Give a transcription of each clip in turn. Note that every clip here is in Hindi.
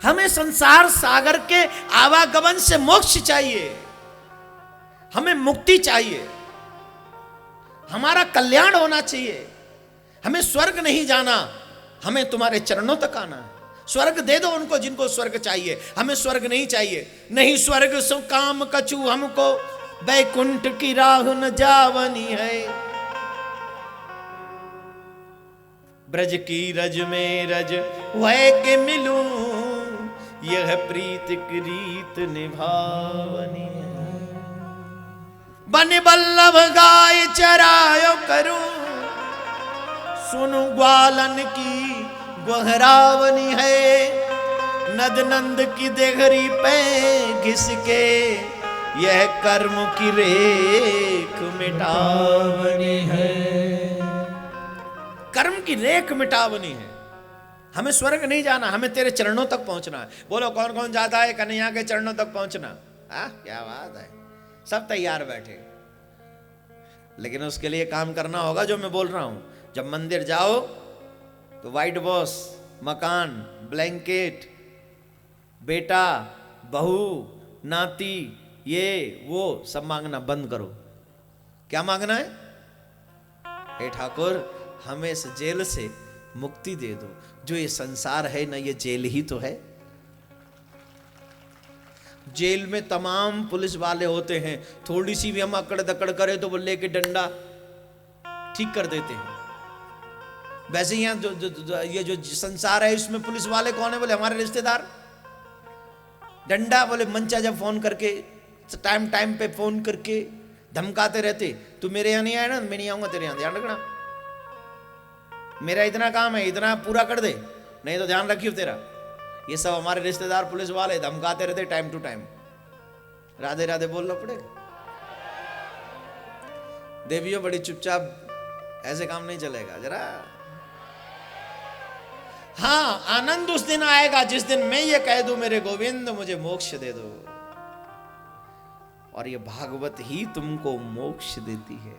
हमें संसार सागर के आवागमन से मोक्ष चाहिए, हमें मुक्ति चाहिए, हमारा कल्याण होना चाहिए। हमें स्वर्ग नहीं जाना, हमें तुम्हारे चरणों तक आना है। स्वर्ग दे दो उनको जिनको स्वर्ग चाहिए, हमें स्वर्ग नहीं चाहिए। नहीं स्वर्ग सो काम कछु हमको, बैकुंठ की राह न जावनी है। ब्रज की रज में रज वह के मिलूं, यह प्रीत की रीत निभावनी है। बन बल्लभ गाय चरायो करूं, सुनु ग्वालन की गोहरावनी है। नद नंद की देहरी पे घिसके, यह कर्म की रेख मिटावनी है। कर्म की रेख मिटावनी है। हमें स्वर्ग नहीं जाना, हमें तेरे चरणों तक पहुंचना है। बोलो कौन कौन जाता है कन्हैया के चरणों तक पहुंचना? क्या बात है, सब तैयार बैठे। लेकिन उसके लिए काम करना होगा जो मैं बोल रहा हूं। जब मंदिर जाओ तो व्हाइट बॉस, मकान, ब्लैंकेट, बेटा, बहू, नाती, ये वो सब मांगना बंद करो। क्या मांगना है? हे ठाकुर हमें इस जेल से मुक्ति दे दो। जो ये संसार है ना, ये जेल ही तो है। जेल में तमाम पुलिस वाले होते हैं, थोड़ी सी भी हम अकड़ दकड़ करें तो वो लेके डंडा ठीक कर देते हैं। वैसे यहाँ ये जो संसार है इसमें पुलिस वाले कौन है? बोले हमारे रिश्तेदार। डंडा बोले मंचा जब फोन करके टाइम टाइम पे फोन करके धमकाते रहते, तू मेरे यहाँ नहीं आया ना, मैं नहीं आऊंगा तेरे यहाँ, ध्यान रखना। मेरा इतना काम है, इतना पूरा कर दे, नहीं तो ध्यान रखियो तेरा। ये सब हमारे रिश्तेदार पुलिस वाले धमकाते रहते time to time. Radhe Radhe बोलना पड़ेगा। देवियों बड़ी चुपचाप, ऐसे काम नहीं चलेगा जरा। हाँ, आनंद उस दिन आएगा जिस दिन मैं ये कह दूं मेरे गोविंद मुझे मोक्ष दे दो। और ये भागवत ही तुमको मोक्ष देती है।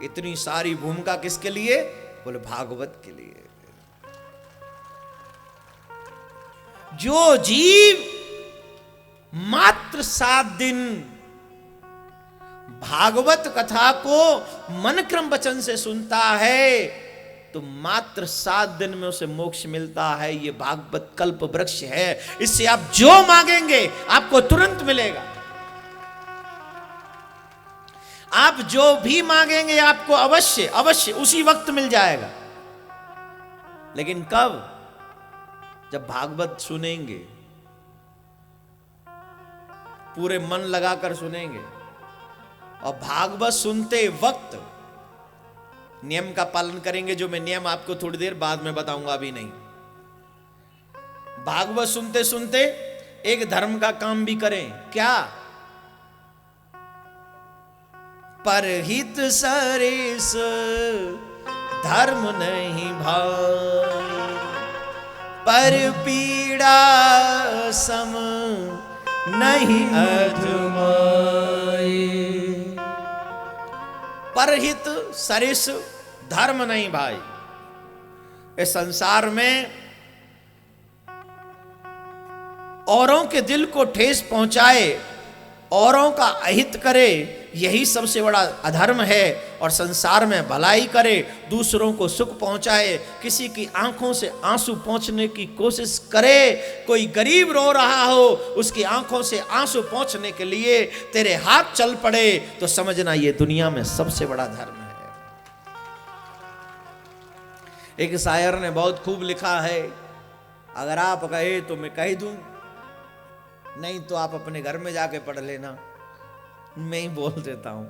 इतनी सारी भूमिका किसके लिए? बोले भागवत के लिए। जो जीव मात्र 7 दिन भागवत कथा को मन क्रम वचन से सुनता है, तो मात्र 7 दिन में उसे मोक्ष मिलता है। ये भागवत कल्प वृक्ष है। इससे आप जो मांगेंगे आपको तुरंत मिलेगा। आप जो भी मांगेंगे आपको अवश्य अवश्य उसी वक्त मिल जाएगा। लेकिन कब? जब भागवत सुनेंगे, पूरे मन लगाकर सुनेंगे। और भागवत सुनते वक्त नियम का पालन करेंगे, जो मैं नियम आपको थोड़ी देर बाद में बताऊंगा, अभी नहीं। भागवत सुनते सुनते एक धर्म का काम भी करें। क्या? परहित सरिस धर्म नहीं भाई, पर पीड़ा सम नहीं अधमाई। परहित सरिस धर्म नहीं भाई। इस संसार में औरों के दिल को ठेस पहुंचाए, औरों का अहित करे, यही सबसे बड़ा अधर्म है। और संसार में भलाई करे, दूसरों को सुख पहुंचाए, किसी की आंखों से आंसू पोंछने की कोशिश करे। कोई गरीब रो रहा हो, उसकी आंखों से आंसू पोंछने के लिए तेरे हाथ चल पड़े, तो समझना ये दुनिया में सबसे बड़ा धर्म है। एक शायर ने बहुत खूब लिखा है, अगर आप कहे तो मैं कह दूं, नहीं तो आप अपने घर में जाके पढ़ लेना, मैं ही बोल देता हूं।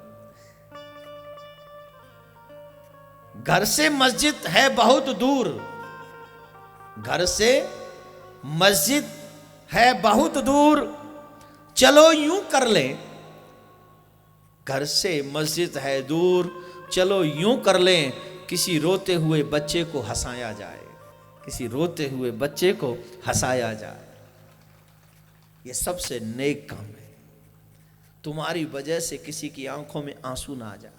घर से मस्जिद है बहुत दूर, घर से मस्जिद है बहुत दूर, चलो यूं कर ले। घर से मस्जिद है दूर, चलो यूं कर लें, किसी रोते हुए बच्चे को हंसाया जाए, किसी रोते हुए बच्चे को हंसाया जाए। ये सबसे नेक काम है। तुम्हारी वजह से किसी की आंखों में आंसू ना आ जाए,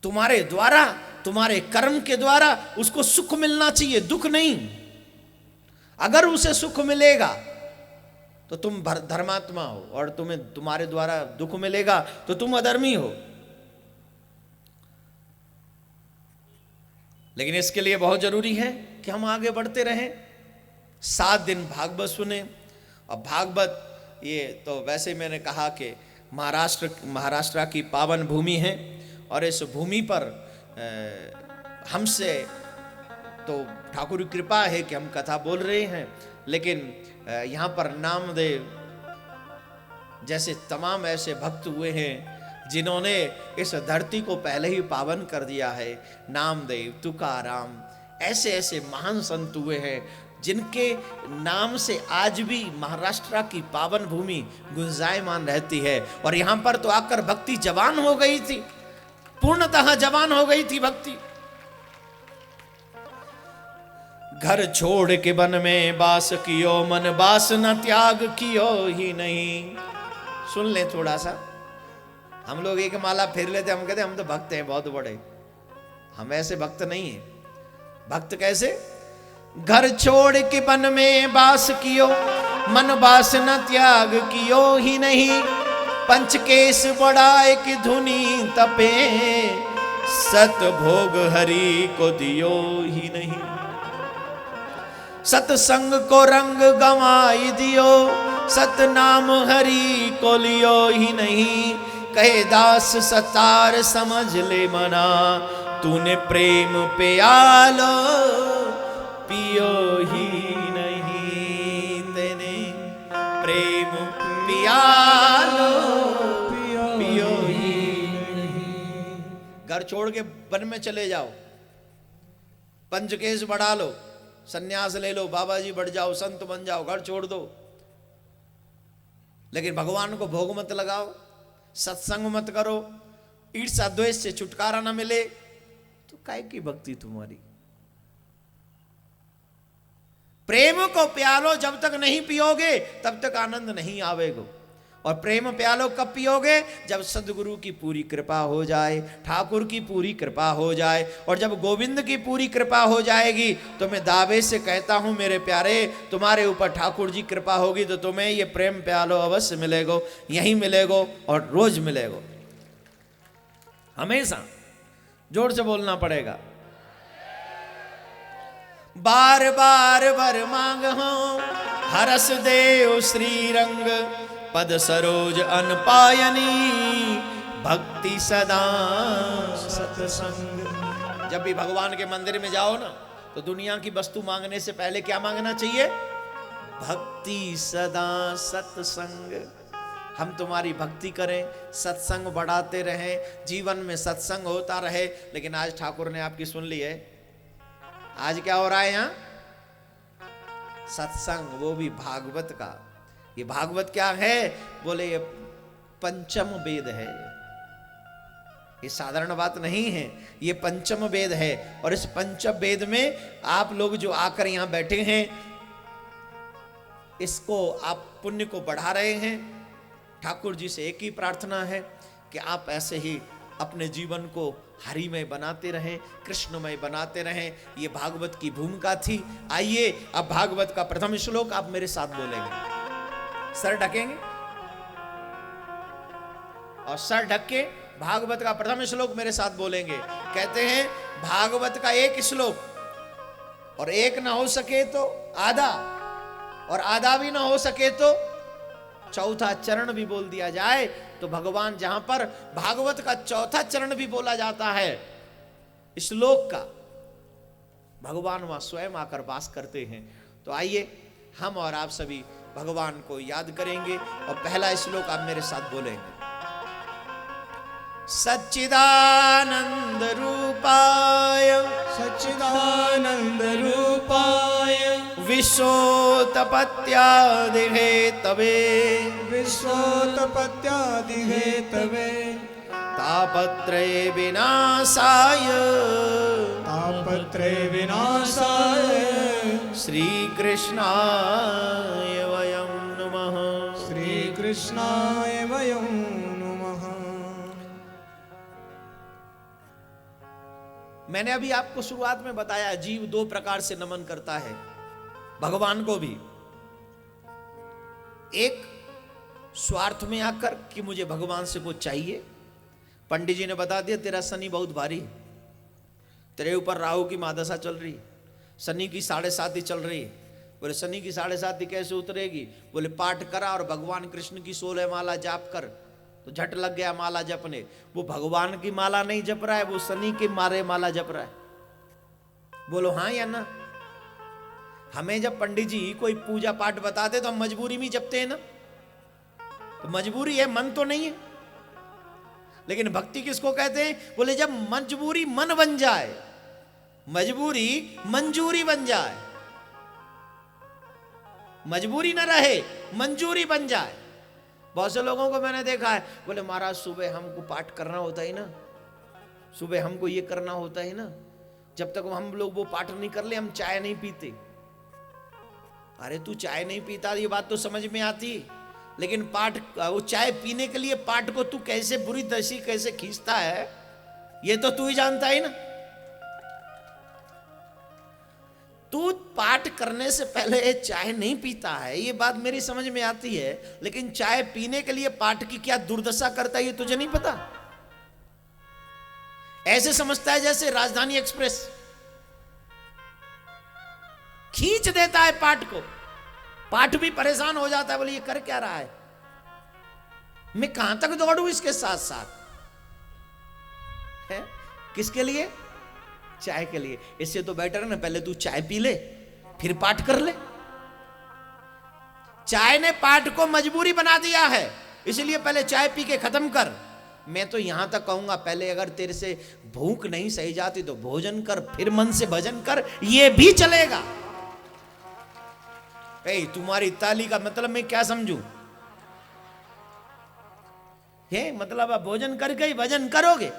तुम्हारे द्वारा तुम्हारे कर्म के द्वारा उसको सुख मिलना चाहिए, दुख नहीं। अगर उसे सुख मिलेगा तो तुम धर्मात्मा हो, और तुम्हें तुम्हारे द्वारा दुख मिलेगा तो तुम अधर्मी हो। लेकिन इसके लिए बहुत जरूरी है कि हम आगे बढ़ते रहें। 7 दिन भागवत सुने। और भागवत ये तो वैसे मैंने कहा कि महाराष्ट्र की पावन भूमि है, और इस भूमि पर हमसे तो ठाकुर की कृपा है कि हम कथा बोल रहे हैं, लेकिन यहाँ पर नामदेव जैसे तमाम ऐसे भक्त हुए हैं जिन्होंने इस धरती को पहले ही पावन कर दिया है। नामदेव, तुकाराम, ऐसे ऐसे महान संत हुए हैं जिनके नाम से आज भी महाराष्ट्र की पावन भूमि गुंजायमान रहती है। और यहाँ पर तो आकर भक्ति जवान हो गई थी, पूर्णतः जवान हो गई थी भक्ति। घर छोड़ के वन में बास कियो, मन बास न त्याग कियो ही नहीं। सुन ले थोड़ा सा, हम लोग एक माला फेर लेते, हम कहते हम तो भक्त हैं बहुत बड़े। हम ऐसे भक्त नहीं हैं। भक्त कैसे? घर छोड़ के वन में बास कियो, मन बास न त्याग कियो ही नहीं। पंचकेश बढ़ाए की धुनी तपे, सत भोग हरि को दियो ही नहीं। सतसंग को रंग गंवाई दियो, सतनाम हरि को लियो ही नहीं। कहे दास सतार समझ ले मना, तूने प्रेम प्यालो पियो ही नहीं। तेने प्रेम प्यालो पियो ही नहीं। घर छोड़ के वन में चले जाओ, पंचकेश बढ़ा लो, सन्यास ले लो, बाबा जी बढ़ जाओ, संत बन जाओ, घर छोड़ दो, लेकिन भगवान को भोग मत लगाओ, सत्संग मत करो, ईर्ष्या द्वेष से छुटकारा ना मिले तो काय की भक्ति तुम्हारी? प्रेम को प्यालो, जब तक नहीं पियोगे तब तक आनंद नहीं आवेगा। और प्रेम प्यालो कब पियोगे? जब सदगुरु की पूरी कृपा हो जाए, ठाकुर की पूरी कृपा हो जाए। और जब गोविंद की पूरी कृपा हो जाएगी तो मैं दावे से कहता हूं मेरे प्यारे, तुम्हारे ऊपर ठाकुर जी कृपा होगी तो तुम्हें ये प्रेम प्यालो अवश्य मिलेगो, यहीं मिलेगो और रोज मिलेगो, हमेशा। जोर से बोलना पड़ेगा। बार बार वर मांग हो, हरस देव श्री रंग, पद सरोज अनपायनी, भक्ति सदा सत्संग। जब भी भगवान के मंदिर में जाओ ना तो दुनिया की वस्तु मांगने से पहले क्या मांगना चाहिए? भक्ति सदा सत्संग। हम तुम्हारी भक्ति करें, सत्संग बढ़ाते रहें, जीवन में सत्संग होता रहे। लेकिन आज ठाकुर ने आपकी सुन ली है। आज क्या हो रहा है यहाँ? सत्संग, वो भी भागवत का। ये भागवत क्या है? बोले ये पंचम वेद है। ये साधारण बात नहीं है, ये पंचम वेद है। और इस पंचम वेद में आप लोग जो आकर यहां बैठे हैं, इसको आप पुण्य को बढ़ा रहे हैं। ठाकुर जी से एक ही प्रार्थना है कि आप ऐसे ही अपने जीवन को हरिमय बनाते रहें, कृष्णमय बनाते रहें। ये भागवत की भूमिका थी। आइए अब भागवत का प्रथम श्लोक आप मेरे साथ बोलेंगे। सर ढकेंगे और सर ढक के भागवत का प्रथम श्लोक मेरे साथ बोलेंगे। कहते हैं भागवत का एक श्लोक, और एक ना हो सके तो आधा, और आधा भी ना हो सके तो चौथा चरण भी बोल दिया जाए तो भगवान जहां पर भागवत का चौथा चरण भी बोला जाता है श्लोक का, भगवान वहां स्वयं आकर वास करते हैं। तो आइए हम और आप सभी भगवान को याद करेंगे और पहला श्लोक आप मेरे साथ बोलेंगे। सच्चिदानंद रूपाय, सच्चिदानंद रूपाय, विश्वोत्पत्त्यादिहे तवे, विश्वोत्पत्त्यादिहे तवे, तापत्रय विनाशाय, तापत्रय विनाशाय, श्री कृष्णाय वयं नमः, श्री कृष्णाय वयं नमः। मैंने अभी आपको शुरुआत में बताया, जीव दो प्रकार से नमन करता है भगवान को भी। एक स्वार्थ में आकर कि मुझे भगवान से कुछ चाहिए। पंडित जी ने बता दिया तेरा शनि बहुत भारी है, तेरे ऊपर राहु की महादशा चल रही, शनि की 7.5 चल रही। बोले शनि की 7.5 कैसे उतरेगी? बोले पाठ करा और भगवान कृष्ण की 16 माला जाप कर, तो झट लग गया माला जपने। वो भगवान की माला नहीं जप रहा है, वो शनि के मारे माला जप रहा है। बोलो हाँ या ना? हमें जब पंडित जी कोई पूजा पाठ बताते तो हम मजबूरी में जपते हैं ना, तो मजबूरी है, मन तो नहीं है। लेकिन भक्ति किसको कहते हैं? बोले जब मजबूरी मन बन जाए, मजबूरी मंजूरी बन जाए, मजबूरी ना रहे मंजूरी बन जाए। बहुत से लोगों को मैंने देखा है, बोले महाराज सुबह हमको पाठ करना होता है ना, सुबह हमको ये करना होता है ना, जब तक हम लोग वो पाठ नहीं कर ले हम चाय नहीं पीते। अरे तू चाय नहीं पीता ये बात तो समझ में आती, लेकिन पाठ, वो चाय पीने के लिए पाठ को तू कैसे बुरी दशा कैसे खींचता है ये तो तू ही जानता है ना। तू पाठ करने से पहले चाय नहीं पीता है ये बात मेरी समझ में आती है, लेकिन चाय पीने के लिए पाठ की क्या दुर्दशा करता है ये तुझे नहीं पता। ऐसे समझता है जैसे राजधानी एक्सप्रेस खींच देता है पाठ को, पाठ भी परेशान हो जाता है, बोले ये कर क्या रहा है, मैं कहां तक दौड़ूं इसके साथ साथ है? किसके लिए? चाय के लिए। इससे तो बेटर है ना पहले तू चाय पी ले फिर पाठ कर ले। चाय ने पाठ को मजबूरी बना दिया है, इसलिए पहले चाय पी के खत्म कर। मैं तो यहां तक कहूंगा पहले अगर तेरे से भूख नहीं सही जाती तो भोजन कर, फिर मन से भजन कर, ये भी चलेगा। तुम्हारी ताली का मतलब मैं क्या समझूं? ये मतलब आप भोजन करके ही भजन करोगे?